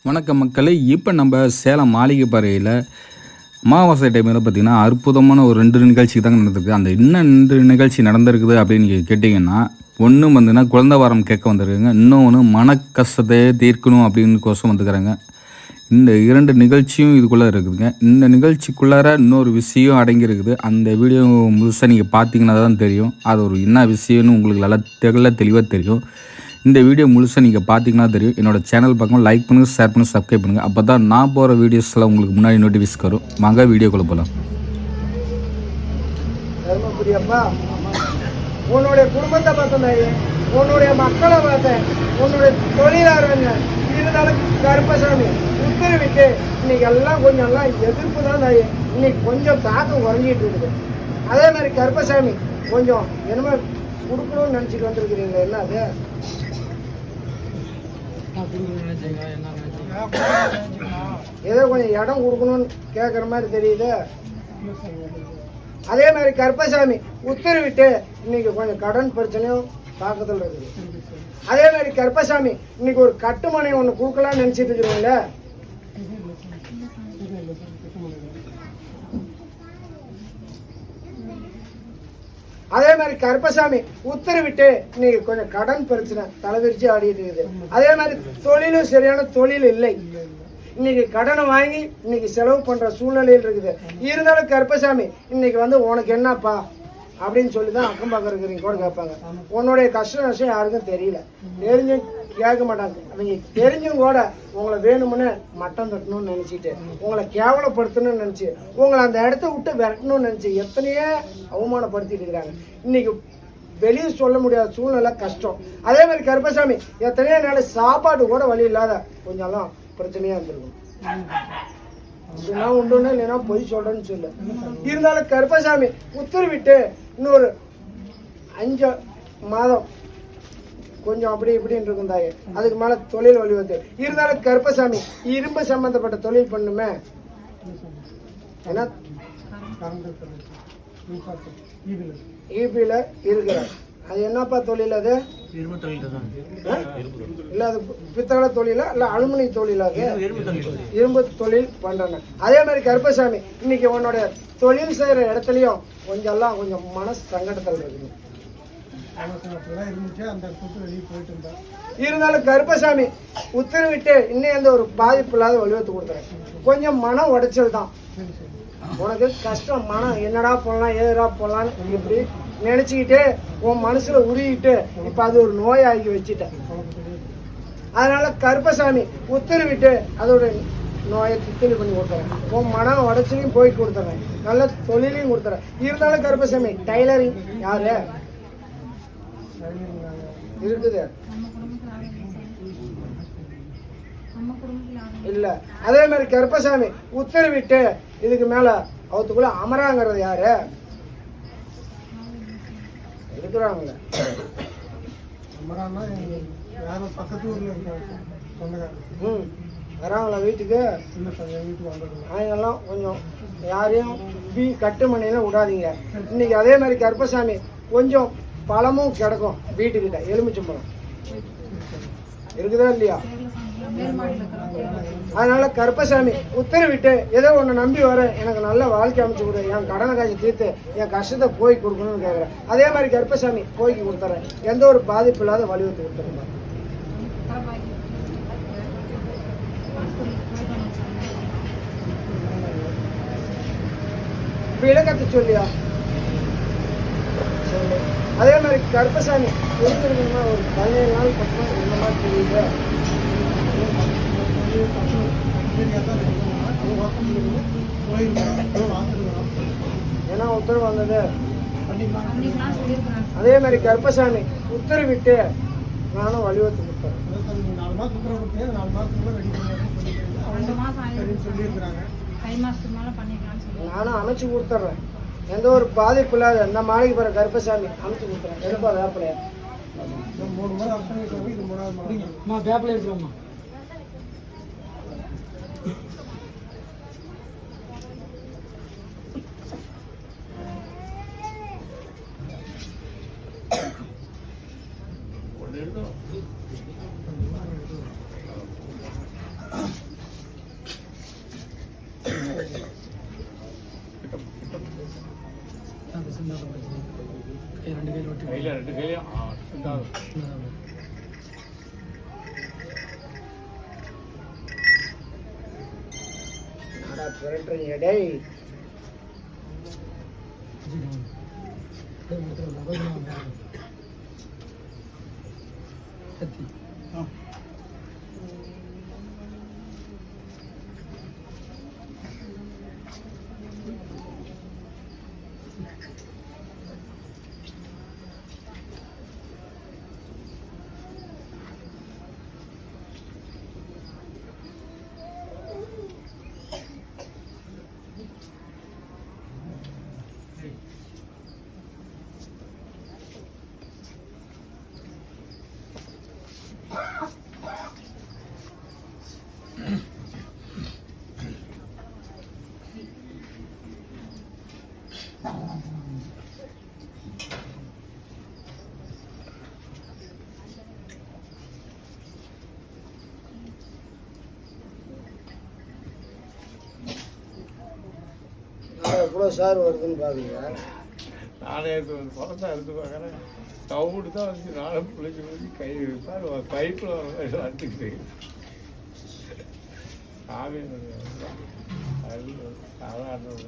வணக்கம் மக்களே. இப்போ நம்ம சேலம் மாளிகைப்பாறையில் அமாவாசை டைமில் பார்த்திங்கன்னா அற்புதமான ஒரு 2 நிகழ்ச்சி தாங்க நடந்திருக்கு. அந்த இன்னும் 2 நிகழ்ச்சி நடந்திருக்குது அப்படின்னு நீங்கள் கேட்டிங்கன்னா, ஒன்று வந்துன்னா குழந்தை வாரம் கேட்க வந்துருக்குங்க, இன்னொன்று மன கஷ்டத்தையே தீர்க்கணும் அப்படின்னு கோசம் வந்துக்கிறாங்க. இந்த 2 நிகழ்ச்சியும் இதுக்குள்ளே இருக்குதுங்க. இந்த நிகழ்ச்சிக்குள்ளார இன்னொரு விஷயம் அடங்கியிருக்குது. அந்த வீடியோ முழுசாக நீங்கள் பார்த்தீங்கன்னா தான் தெரியும். அது ஒரு என்ன விஷயம்னு உங்களுக்கு நல்லா தெளிவாக தெரியும். இந்த வீடியோ முழுசாக நீங்கள் பார்த்தீங்கன்னா தெரியும். என்னோடய சேனல் பார்க்கணும், லைக் பண்ணுங்கள், ஷேர் பண்ணுங்கள், சப்ஸ்கிரைப் பண்ணுங்கள். அப்போ தான் நான் போகிற வீடியோஸில் உங்களுக்கு முன்னாடி நோட்டிஃபிகேஷன் வரும். வாங்க வீடியோக்குள்ளே போகலாம். தர்மபுரியப்பா, உன்னுடைய குடும்பத்தை பார்த்தேன், உன்னுடைய மக்களை பார்த்தேன், உன்னுடைய தொழிலாளருங்க இருந்தாலும் கருப்பசாமி உத்தரவிட்டு இன்னைக்கு எல்லாம் கொஞ்சம் எல்லாம் எதிர்ப்பு தான் இன்னைக்கு கொஞ்சம் தாக்கம் குறைஞ்சிட்டு இருக்குது. அதே மாதிரி கருப்பசாமி கொஞ்சம் என்னமோ கொடுக்கணும்னு நினச்சிட்டு வந்துருக்கிறீங்களா? என்ன அது ஏதோ கொஞ்சம் இடம் கொடுக்கணும்னு கேட்குற மாதிரி தெரியுது. அதே மாதிரி கருப்பசாமி உத்தரவிட்டு இன்னைக்கு கொஞ்சம் கடன் பிரச்சனையும் தாக்கத்தில் இருக்குது. அதே மாதிரி கருப்பசாமி இன்னைக்கு ஒரு கட்டுமனை ஒன்று கொடுக்கலாம்னு நினைச்சிட்டு இருக்கிறீங்களே. அதே மாதிரி கருப்பசாமி உத்தரவிட்டு இன்னைக்கு கொஞ்சம் கடன் பிரச்சனை தலைவிரிச்சு ஆடிட்டு இருக்குது. அதே மாதிரி தொழிலும் சரியான தொழில் இல்லை. இன்னைக்கு கடனை வாங்கி இன்னைக்கு செலவு பண்ற சூழ்நிலையில் இருக்குது. இருந்தாலும் கருப்பசாமி இன்னைக்கு வந்து உனக்கு என்னப்பா அப்படின்னு சொல்லி தான் அக்கம் பக்கம் இருக்கிறீங்க கூட கேட்பாங்க. உன்னுடைய கஷ்ட நஷ்டம் யாருக்கும் தெரியல, தெரிஞ்சும் கேட்க மாட்டாங்க. அவங்க தெரிஞ்சும் கூட உங்களை வேணும்னு மட்டம் தட்டணும்னு நினைச்சிட்டு, உங்களை கேவலப்படுத்தணும்னு நினைச்சு, உங்களை அந்த இடத்த விட்டு விரட்டணும்னு நினைச்சு எத்தனையோ அவமானப்படுத்திட்டு இருக்கிறாங்க. இன்னைக்கு வெளியே சொல்ல முடியாத சூழ்நிலை கஷ்டம். அதே மாதிரி கருப்பசாமி எத்தனையோ நாள் சாப்பாடு கூட வழி இல்லாத கொஞ்சம்லாம் பிரச்சனையா இருந்திருக்கும். இதெல்லாம் உண்டுன்னு இல்லைன்னா பொய் சொல்றேன்னு சொல்லு. இருந்தாலும் கருப்பசாமி உத்தரவிட்டு இன்னொரு 5 மாதம் கொஞ்சம் அப்படி இப்படின்னு இருக்கும் தாயே. அதுக்கு மேல தொழில் வழிவகுத்து இருந்தாலும் கருப்பசாமி இரும்பு சம்பந்தப்பட்ட தொழில் பண்ணுமே. ஏன்னா ஈபியில இருக்கிறார். அது என்னப்பா தொழில்? அது இல்ல அது பித்தளை தொழிலா இல்ல அலுமினிய தொழிலா? இரும்பு தொழில் பண்றாங்க. அதே மாதிரி கருப்பசாமி இன்னைக்கு உன்னோட தொழில் செய்யற இடத்துலயும் கொஞ்சம் மனசு சங்கடத்தில் இருக்குது. இருந்தாலும் கருப்பசாமி உத்தரவிட்டு இன்னும் எந்த ஒரு பாதிப்பு இல்லாத வழிவகுத்து கொடுத்தாரு. கொஞ்சம் மன உடைச்சல் தான் உனக்கு கஷ்டம். மனம் என்னடா போடலாம் ஏதா போடலான்னு இப்படி நினைச்சுக்கிட்டு உன் மனசுல உருகிட்டு இப்ப அது ஒரு நோயாகி வச்சுட்ட. அதனால கருப்பசாமி உத்தரவிட்டு அதோட நோயை தித்தலி பண்ணி கொடுத்துறேன். உன் மன உடச்சலையும் போயிட்டு கொடுத்துறேன், நல்ல தொழிலையும் கொடுத்துறேன். இருந்தாலும் கருப்பசாமி டைலரிங் யாரு இருக்குது இல்ல. அதே மாதிரி கருப்பசாமி உத்தரவிட்டு இதுக்கு மேல அவத்துக்குள்ள அமராங்கிறது யாரு இருக்கிறாங்களே? வராங்களா வீட்டுக்கு? அவங்கெல்லாம் கொஞ்சம் யாரையும் கட்டுமணியெல்லாம் விடாதீங்க. இன்னைக்கு அதே மாதிரி கருப்பசாமி கொஞ்சம் பழமும் கிடக்கும் வீட்டுக்கிட்ட. எலுமிச்சம்பழம் இருக்குதா இல்லையா? அதனால கருப்பசாமி உத்தரவிட்டு ஏதோ ஒன்று நம்பி வர எனக்கு நல்ல வாழ்க்கை அமைச்சு கொடு, என் கடனை காய்ச்சி தீர்த்து என் கஷ்டத்தை போய் கொடுக்கணும்னு கேட்குறேன். அதே மாதிரி கருப்பசாமி போய்க்கு கொடுத்துறேன். எந்த ஒரு பாதிப்பு இல்லாத வழிவகுத்து கொடுத்துருங்க. விளக்கத்தை சொல்லியா சொல்லு. அதே மாதிரி கருப்பசாமி இருக்கிறதுனா ஒரு 17 நாள் பக்கம் இந்த மாதிரி தெரியுது. ஏன்னா உத்தரவு வந்தது. அதே மாதிரி கருப்பசாமி உத்தரவிட்டு நானும் வழிவகுத்து கொடுத்தேன். நானும் அமைச்சு கொடுத்துட்றேன். எந்த ஒரு பாதிப்பு இல்லாத இந்த மாளிகை போற கருப்பசாமி அமைச்சு கொடுத்துறேன். எடுப்பா வேப்பிலையா 3 முறை இது 3வது வேப்பிலை எடுத்துருவோம்மா. ஒன்று புரட்டுறீங்க டேய். எவ்வளோ சார் வருதுன்னு பாருங்க. நானே பழத்தை எடுத்து பார்க்குறேன். கவுடு தான் வந்து நாளை பிள்ளைக்கு வந்து கை வைப்பார் பைப்பில் அறுத்துக்கிட்டு சாமி அது சாதாரண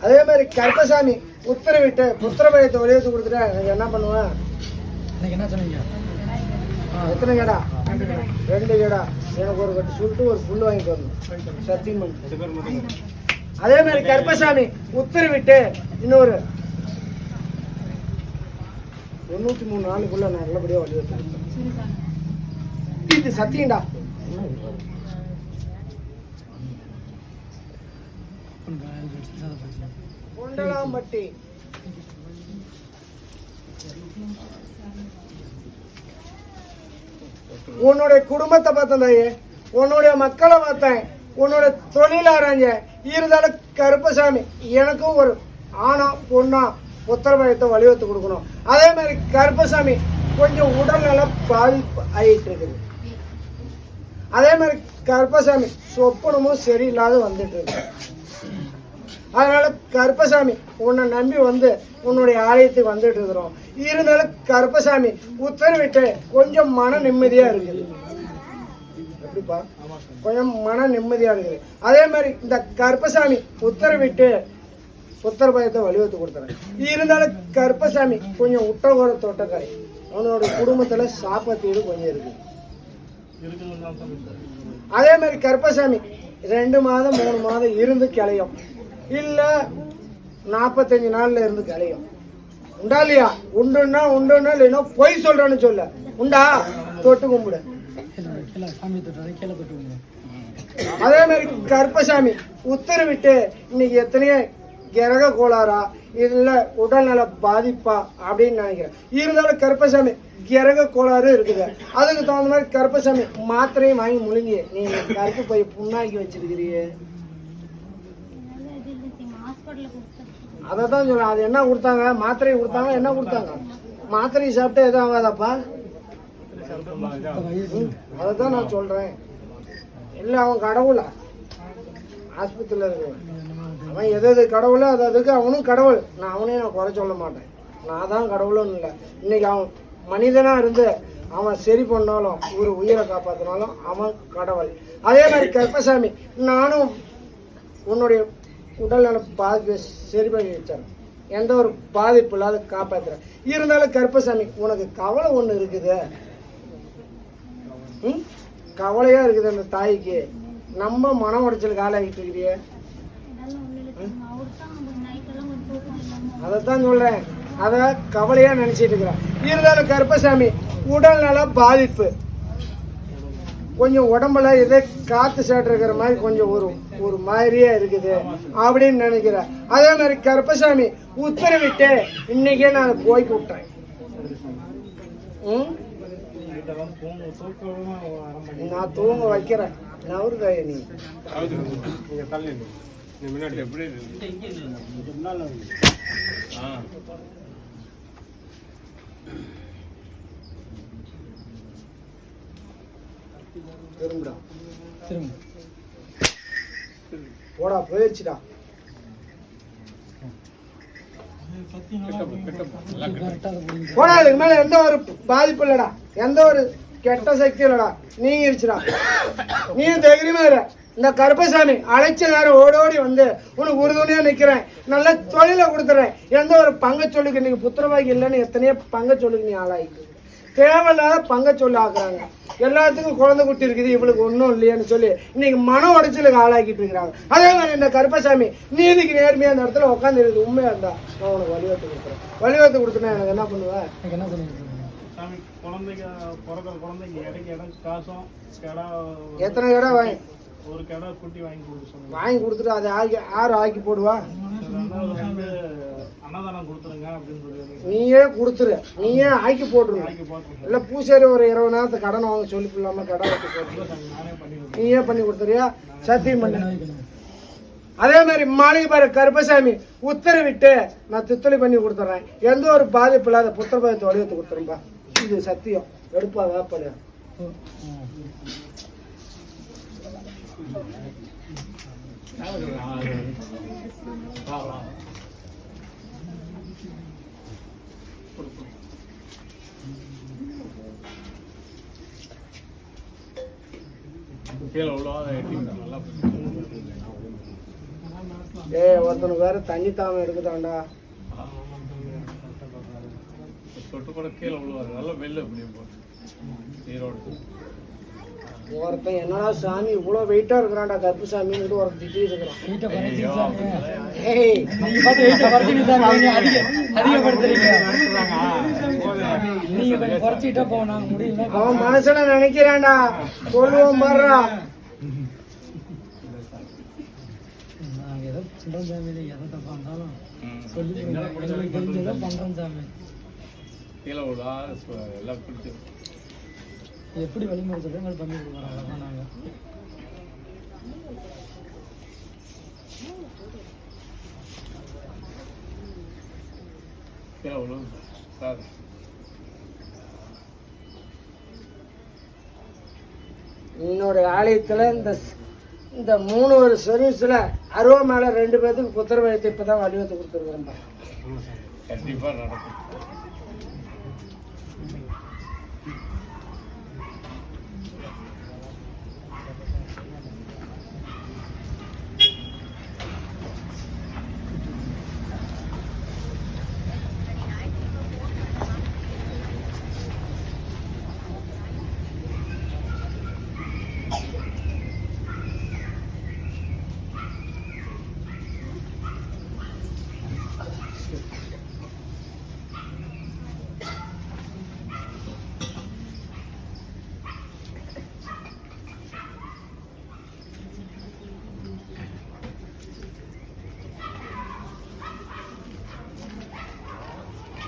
அதே மாதிரி கருப்பசாமி உத்தரவிட்டு புத்திரபயத்தை வெளியேற்றி கொடுத்துட்டா எனக்கு என்ன பண்ணுவேன்? என்ன சொன்னீங்க? எத்தனை கடா? 2 கடா. எனக்கு ஒரு கட்டு சொல்லிட்டு ஒரு புல் வாங்கிட்டு வரணும் சத்தியம் பண்ணி. அதே மாதிரி கருப்பசாமி உத்தரவிட்டு இன்னொரு 93 நாளுக்குள்ள நான் நல்லபடியா வழிவகுத்தேன். இது சத்தியம்டா. கொண்டலாம்பட்டி உன்னுடைய குடும்பத்தை பார்த்தேன் தாயே, உன்னுடைய மக்களை பார்த்தேன், உன்னோட தொழில் ஆராய்ஞ்ச. இருந்தாலும் கருப்பசாமி எனக்கும் ஒரு ஆணா பொண்ணா உத்தரவாதத்தை வலியுறுத்தி கொடுக்கணும். அதே மாதிரி கருப்பசாமி கொஞ்சம் உடல்நல பாதிப்பு ஆகிட்டு இருக்குது. அதே மாதிரி கருப்பசாமி சொப்பனமும் சரியில்லாத வந்துட்டு இருக்கு. அதனால கருப்பசாமி உன்னை நம்பி வந்து உன்னுடைய ஆலயத்துக்கு வந்துட்டு இருக்கிறோம். இருந்தாலும் கருப்பசாமி உத்தரவிட்டு கொஞ்சம் மன நிம்மதியா இருக்குது. எப்படிப்பா? கொஞ்சம் மன நிம்மதியா இருக்குது. அதே மாதிரி இந்த கருப்பசாமி உத்தரவிட்டு உத்தரபாயத்தை வலியுறுத்தி கொடுத்துறேன். இருந்தாலும் கருப்பசாமி கொஞ்சம் உட்டகோர தோட்டக்காரி, அவனோட குடும்பத்துல சாப்பாத்தீடு கொஞ்சம் இருக்கு. அதே மாதிரி கருப்பசாமி 2 மாதம் 3 மாதம் இருந்து கிளையும், இல்ல 45 நாள்ல இருந்து கிளையும். உண்டா இல்லையா? உண்டுன்னா உண்டுன்னா இல்லைன்னா பொய் சொல்றேன்னு சொல்ல. உண்டா? தொட்டு கும்பிடு. அதே மாதிரி கருப்பசாமி உத்தரவிட்டு இன்னைக்கு எத்தனையோ கிரக கோளாறா இல்ல உடல்நல பாதிப்பா அப்படின்னு நினைக்கிறேன். இருந்தாலும் கருப்பசாமி கிரக கோளாறு இருக்குது. அதுக்கு தகுந்த மாதிரி கருப்பசாமி மாத்திரையும் வாங்கி முழுங்கி நீ கருப்பு போய் புண்ணாக்கி வச்சிருக்கிறியே. அதான் சொல்ல. அது என்ன கொடுத்தாங்க? மாத்திரையை கொடுத்தாங்க. என்ன கொடுத்தாங்க? மாத்திரையை சாப்பிட்டா எதுவும் ஆகாதாப்பா? அதான் நான் சொல்றேன். இல்ல அவன் கடவுளா? ஆஸ்பத்திரியில இருக்கு அவன் எது கடவுளோ அது அதுக்கு அவனும் கடவுள். நான் அவனையும் நான் குறை சொல்ல மாட்டேன். நான் தான் கடவுளும் இல்லை. இன்னைக்கு அவன் மனிதனா இருந்து அவன் சரி பண்ணாலும் ஒரு உயிரை காப்பாத்தினாலும் அவன் கடவுள். அதே மாதிரி கருப்பசாமி நானும் உன்னுடைய உடல்நல பாதிப்பை சரி பண்ணி வச்சேன். எந்த ஒரு பாதிப்பு இல்லாத காப்பாத்துறேன். இருந்தாலும் கருப்பசாமி உனக்கு கவலை ஒண்ணு இருக்குது. கவலையா இருக்குது அந்த தாய்க்கு. நம்ம மன உடைச்சலுக்கு ஆளாகிட்டு இருக்கிறியே. அதைத்தான் சொல்றேன். அத கவலையா நினைச்சிட்டு இருக்கிறேன். இருந்தாலும் கருப்பசாமி உடல்நல பாதிப்பு கொஞ்சம் உடம்புல எதை காத்து சாட்டுற மாதிரி கொஞ்சம் ஒரு மாதிரியா இருக்குது அப்படின்னு நினைக்கிறேன். அதே மாதிரி கருப்பசாமி உத்தரவிட்டு இன்னைக்கே நான் போய்க்கு விட்டேன். நான் தூங்க வைக்கிறேன். நவருதாய நீ நீங்க தள்ளி நீ முன்னாடி எப்படி திரும்புடா. திரும்ப போடா, போயிடுச்சுடா. போடா, இதுக்கு மேல எந்த ஒரு பாதிப்பு இல்லடா, எந்த ஒரு கெட்ட சக்தி இல்லடா, நீங்கிருச்சுடா. நீயும் தைரியமா இரு. இந்த கருப்பசாமி அழைச்ச நேரம் ஓடோடி வந்து உனக்கு உறுதுணையா நிக்கிறேன். நல்ல தொழிலை கொடுத்துறேன். எந்த ஒரு பங்க சொல்லுக்கு இன்னைக்கு புத்திரவாகி இல்லைன்னு எத்தனையோ பங்க சொல்லுக்கு நீ ஆளாயிக்கு. தேவையில்லாத பங்க சொல்லி ஆக்குறாங்க. எல்லாத்துக்கும் குழந்தை குட்டி இருக்குது, இவளுக்கு ஒன்றும் இல்லையான்னு சொல்லி இன்னைக்கு மன உடைச்சலுக்கு ஆளாக்கிட்டு இருக்கிறாங்க. அதே மாதிரி இந்த கருப்பசாமி நீதிக்கு நேர்மையா அந்த இடத்துல உட்காந்து இருக்குது. உண்மையா இருந்தா நான் உனக்கு வழிவகுத்து கொடுக்குறேன். வழிவகுத்து கொடுத்தேன்னா எனக்கு என்ன பண்ணுவேன்? எனக்கு என்ன சொல்லுங்க குழந்தைக்கு பிறக்கிற குழந்தைக்கு இடைக்கு இடம் காசும் கடை எத்தனை கடை வாங்கி ஒரு கடை குட்டி வாங்கி கொடுக்க சொன்னாங்க. வாங்கி கொடுத்துட்டு அதை ஆக்கி யார் ஆக்கி போடுவா? அன்னதானம் கொடுத்துருங்க அப்படின்னு சொல்லி நீயே கொடுத்துரு, நீயே ஆக்கி போட்டுருங்க. ஆக்கி போட்டு இல்லை பூசாரி ஒரு 20 நேரத்துக்கு கடன் வாங்க சொல்லி இல்லாமல் கடை வச்சு போட்டு நானே பண்ணி நீயே பண்ணி கொடுத்துறியா? சத்தியம் பண்ணு. அதே மாதிரி மாளிகை பாரு கருப்பசாமி உத்தரவிட்டு நான் தித்தளி பண்ணி கொடுத்துட்றேன். எந்த ஒரு பாதிப்பு இல்லாத புத்திரபாதத்தை வடிவத்தை கொடுத்துரும்பா. இது சத்தியம். எடுப்பா வேப்பலையா? ஒருத்தனுக்கு வேற தண்ணி தாம இருக்குதாண்டா. தொட்டு கூட கீழே விழுவாரு. நல்லா வெள்ளை அப்படியே போட்டு ஈரோடு ஒருத்தன் என்னடா சாமி இவ்வளவு வெயிட்டா இருக்கிறான்டா கருப்புசாமின்னு ஒரு திட்டி இருக்கிறான். அவன் மனசுல நினைக்கிறான்டா, சொல்லுவோம் பாடுறா. எப்படி வழிமுறை சொல்றோம் பண்ணி கொடுக்குறோம். அவ்வளோதான் நாங்கள் இன்னொரு ஆலயத்துல இந்த 3 ஒரு சர்வீஸ்ல 60 மேல 2 பேருக்கு புத்திரவாதத்தை இப்பதான் வடிவத்தை கொடுத்துருக்கேன். கண்டிப்பா நடக்கும்.